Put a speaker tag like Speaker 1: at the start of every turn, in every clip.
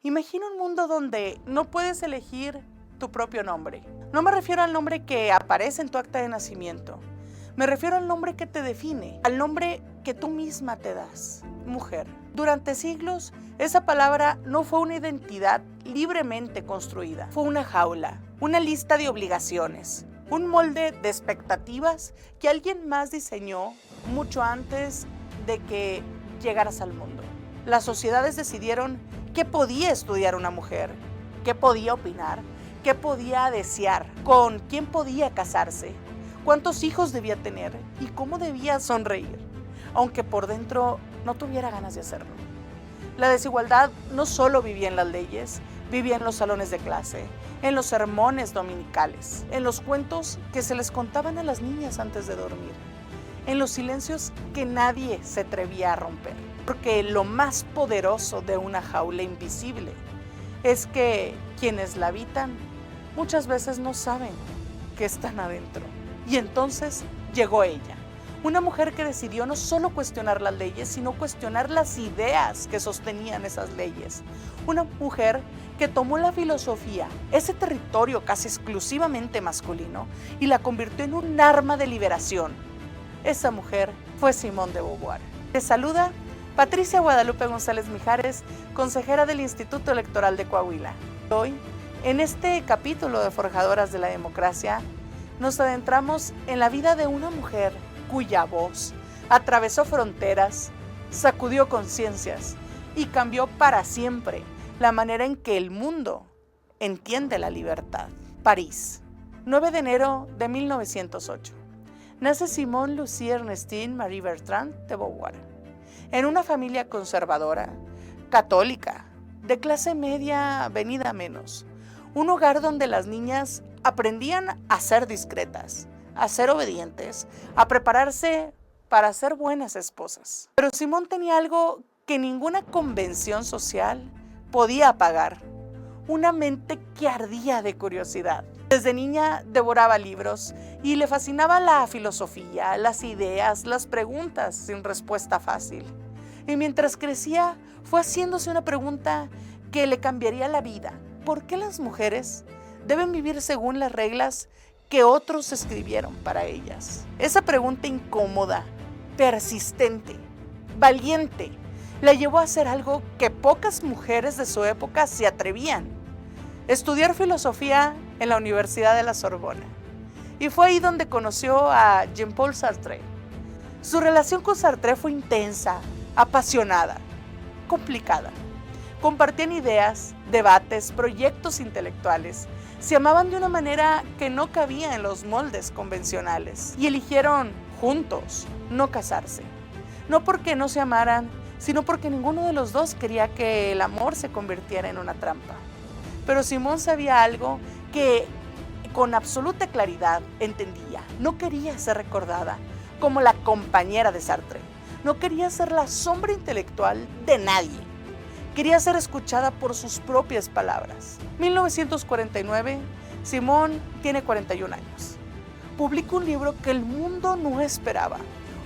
Speaker 1: Imagina un mundo donde no puedes elegir tu propio nombre. No me refiero al nombre que aparece en tu acta de nacimiento. Me refiero al nombre que te define, al nombre que tú misma te das, mujer. Durante siglos, esa palabra no fue una identidad libremente construida. Fue una jaula, una lista de obligaciones, un molde de expectativas que alguien más diseñó mucho antes de que llegaras al mundo. Las sociedades decidieron qué podía estudiar una mujer, qué podía opinar, qué podía desear, con quién podía casarse, cuántos hijos debía tener y cómo debía sonreír, aunque por dentro no tuviera ganas de hacerlo. La desigualdad no solo vivía en las leyes, vivía en los salones de clase, en los sermones dominicales, en los cuentos que se les contaban a las niñas antes de dormir, en los silencios que nadie se atrevía a romper. Porque lo más poderoso de una jaula invisible es que quienes la habitan muchas veces no saben que están adentro. Y entonces llegó ella, una mujer que decidió no solo cuestionar las leyes, sino cuestionar las ideas que sostenían esas leyes. Una mujer que tomó la filosofía, ese territorio casi exclusivamente masculino, y la convirtió en un arma de liberación. Esa mujer fue Simone de Beauvoir. Te saluda Patricia Guadalupe González Mijares, consejera del Instituto Electoral de Coahuila. Hoy, en este capítulo de Forjadoras de la Democracia, nos adentramos en la vida de una mujer cuya voz atravesó fronteras, sacudió conciencias y cambió para siempre la manera en que el mundo entiende la libertad. París, 9 de enero de 1908. Nace Simone Lucie Ernestine Marie Bertrand de Beauvoir, en una familia conservadora, católica, de clase media venida menos. Un hogar donde las niñas aprendían a ser discretas, a ser obedientes, a prepararse para ser buenas esposas. Pero Simone tenía algo que ninguna convención social podía apagar: una mente que ardía de curiosidad. Desde niña devoraba libros y le fascinaba la filosofía, las ideas, las preguntas sin respuesta fácil. Y mientras crecía, fue haciéndose una pregunta que le cambiaría la vida. ¿Por qué las mujeres deben vivir según las reglas que otros escribieron para ellas? Esa pregunta incómoda, persistente, valiente, la llevó a hacer algo que pocas mujeres de su época se atrevían: estudiar filosofía en la Universidad de la Sorbona. Y fue ahí donde conoció a Jean-Paul Sartre. Su relación con Sartre fue intensa, apasionada, complicada. Compartían ideas, debates, proyectos intelectuales. Se amaban de una manera que no cabía en los moldes convencionales. Y eligieron juntos no casarse. No porque no se amaran, sino porque ninguno de los dos quería que el amor se convirtiera en una trampa. Pero Simone sabía algo que con absoluta claridad entendía. No quería ser recordada como la compañera de Sartre. No quería ser la sombra intelectual de nadie. Quería ser escuchada por sus propias palabras. 1949, Simone tiene 41 años. Publica un libro que el mundo no esperaba.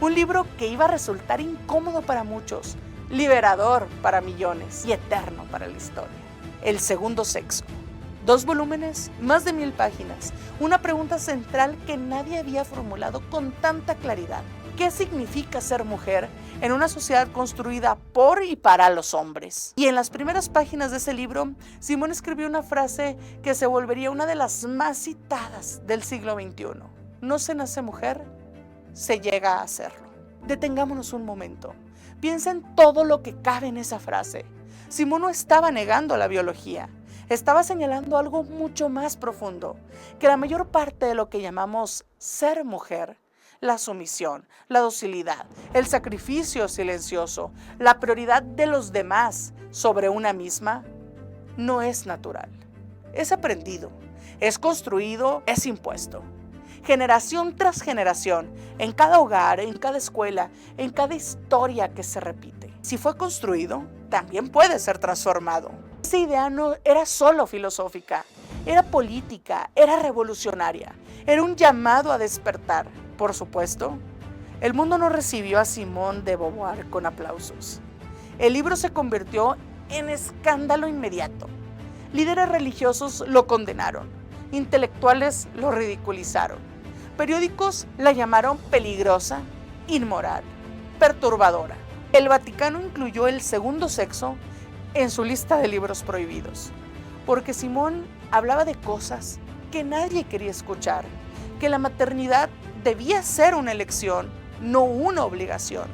Speaker 1: Un libro que iba a resultar incómodo para muchos, liberador para millones y eterno para la historia. El segundo sexo. 2 volúmenes, más de 1000 páginas. Una pregunta central que nadie había formulado con tanta claridad. ¿Qué significa ser mujer en una sociedad construida por y para los hombres? Y en las primeras páginas de ese libro, Simone escribió una frase que se volvería una de las más citadas del siglo XXI. No se nace mujer, se llega a hacerlo. Detengámonos un momento. Piensa en todo lo que cabe en esa frase. Simone no estaba negando la biología. Estaba señalando algo mucho más profundo, que la mayor parte de lo que llamamos ser mujer, la sumisión, la docilidad, el sacrificio silencioso, la prioridad de los demás sobre una misma, no es natural. Es aprendido, es construido, es impuesto. Generación tras generación, en cada hogar, en cada escuela, en cada historia que se repite. Si fue construido, también puede ser transformado. Esa idea no era solo filosófica, era política, era revolucionaria, era un llamado a despertar. Por supuesto, el mundo no recibió a Simone de Beauvoir con aplausos. El libro se convirtió en escándalo inmediato. Líderes religiosos lo condenaron, intelectuales lo ridiculizaron, periódicos la llamaron peligrosa, inmoral, perturbadora. El Vaticano incluyó el segundo sexo en su lista de libros prohibidos, porque Simone hablaba de cosas que nadie quería escuchar, que la maternidad debía ser una elección, no una obligación,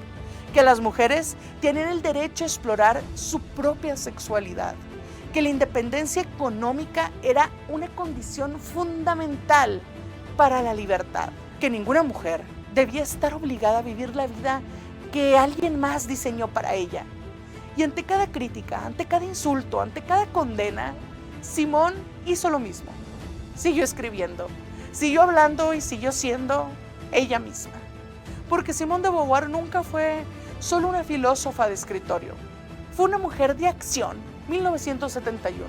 Speaker 1: que las mujeres tienen el derecho a explorar su propia sexualidad, que la independencia económica era una condición fundamental para la libertad, que ninguna mujer debía estar obligada a vivir la vida que alguien más diseñó para ella. Y ante cada crítica, ante cada insulto, ante cada condena, Simone hizo lo mismo. Siguió escribiendo, siguió hablando y siguió siendo ella misma. Porque Simone de Beauvoir nunca fue solo una filósofa de escritorio. Fue una mujer de acción. 1971.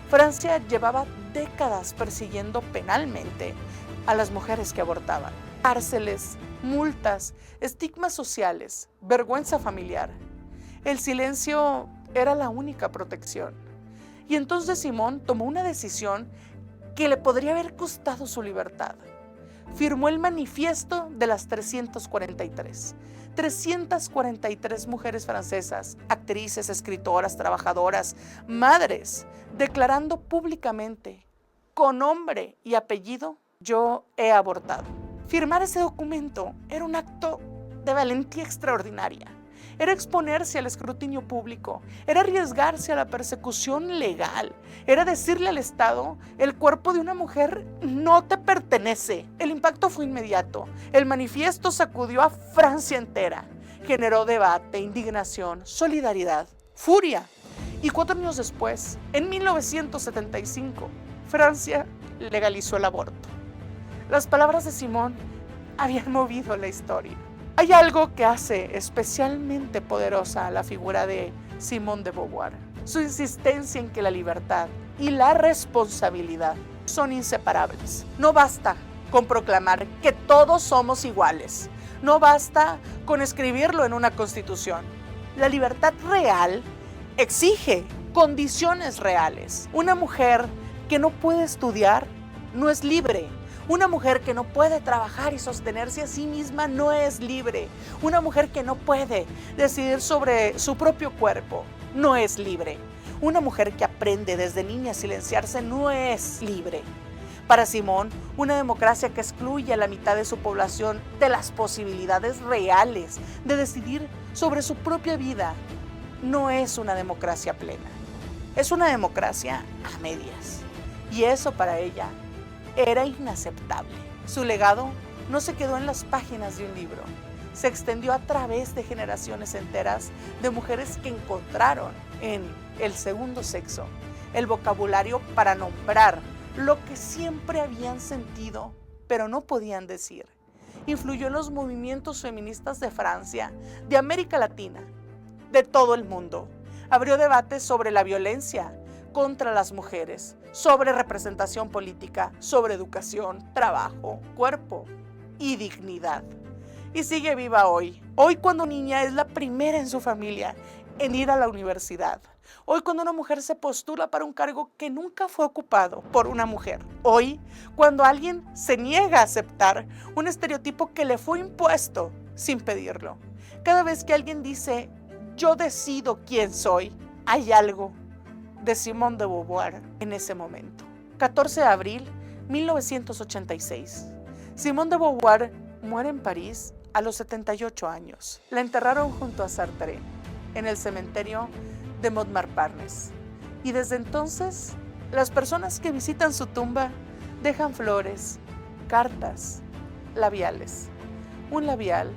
Speaker 1: Francia llevaba décadas persiguiendo penalmente a las mujeres que abortaban. Cárceles, multas, estigmas sociales, vergüenza familiar. El silencio era la única protección. Y entonces Simone tomó una decisión que le podría haber costado su libertad. Firmó el manifiesto de las 343. 343 mujeres francesas, actrices, escritoras, trabajadoras, madres, declarando públicamente, con nombre y apellido, yo he abortado. Firmar ese documento era un acto de valentía extraordinaria. Era exponerse al escrutinio público, era arriesgarse a la persecución legal, era decirle al Estado, el cuerpo de una mujer no te pertenece. El impacto fue inmediato, el manifiesto sacudió a Francia entera, generó debate, indignación, solidaridad, furia. Y 4 años después, en 1975, Francia legalizó el aborto. Las palabras de Simone habían movido la historia. Hay algo que hace especialmente poderosa a la figura de Simone de Beauvoir, su insistencia en que la libertad y la responsabilidad son inseparables. No basta con proclamar que todos somos iguales, no basta con escribirlo en una constitución. La libertad real exige condiciones reales. Una mujer que no puede estudiar no es libre. Una mujer que no puede trabajar y sostenerse a sí misma no es libre. Una mujer que no puede decidir sobre su propio cuerpo no es libre. Una mujer que aprende desde niña a silenciarse no es libre. Para Simone, una democracia que excluye a la mitad de su población de las posibilidades reales de decidir sobre su propia vida no es una democracia plena. Es una democracia a medias. Y eso para ella era inaceptable. Su legado no se quedó en las páginas de un libro, se extendió a través de generaciones enteras de mujeres que encontraron en el segundo sexo el vocabulario para nombrar lo que siempre habían sentido, pero no podían decir. Influyó en los movimientos feministas de Francia, de América Latina, de todo el mundo. Abrió debates sobre la violencia contra las mujeres, sobre representación política, sobre educación, trabajo, cuerpo y dignidad. Y sigue viva hoy. Hoy cuando niña es la primera en su familia en ir a la universidad. Hoy cuando una mujer se postula para un cargo que nunca fue ocupado por una mujer. Hoy cuando alguien se niega a aceptar un estereotipo que le fue impuesto sin pedirlo. Cada vez que alguien dice, yo decido quién soy, hay algo de Simone de Beauvoir en ese momento. 14 de abril 1986. Simone de Beauvoir muere en París a los 78 años. La enterraron junto a Sartre, en el cementerio de Montmartre. Y desde entonces, las personas que visitan su tumba dejan flores, cartas, labiales. Un labial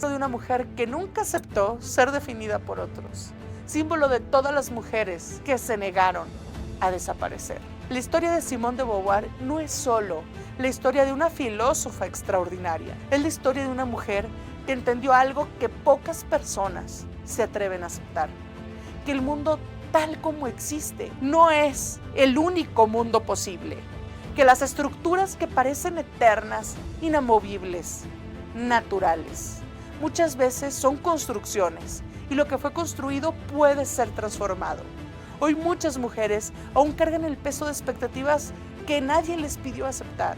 Speaker 1: de una mujer que nunca aceptó ser definida por otros. Símbolo de todas las mujeres que se negaron a desaparecer. La historia de Simone de Beauvoir no es solo la historia de una filósofa extraordinaria, es la historia de una mujer que entendió algo que pocas personas se atreven a aceptar, que el mundo tal como existe no es el único mundo posible, que las estructuras que parecen eternas, inamovibles, naturales, muchas veces son construcciones y lo que fue construido puede ser transformado. Hoy muchas mujeres aún cargan el peso de expectativas que nadie les pidió aceptar.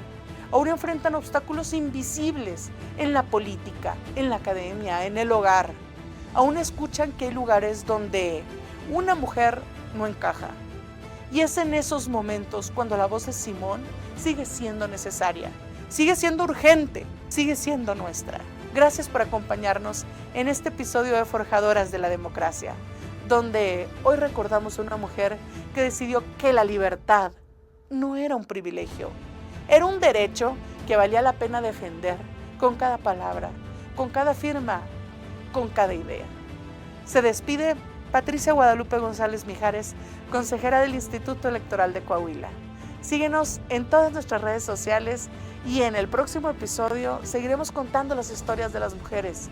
Speaker 1: Aún enfrentan obstáculos invisibles en la política, en la academia, en el hogar. Aún escuchan que hay lugares donde una mujer no encaja. Y es en esos momentos cuando la voz de Simón sigue siendo necesaria, sigue siendo urgente, sigue siendo nuestra. Gracias por acompañarnos en este episodio de Forjadoras de la Democracia, donde hoy recordamos a una mujer que decidió que la libertad no era un privilegio, era un derecho que valía la pena defender con cada palabra, con cada firma, con cada idea. Se despide Patricia Guadalupe González Mijares, consejera del Instituto Electoral de Coahuila. Síguenos en todas nuestras redes sociales y en el próximo episodio seguiremos contando las historias de las mujeres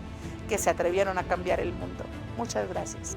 Speaker 1: que se atrevieron a cambiar el mundo. Muchas gracias.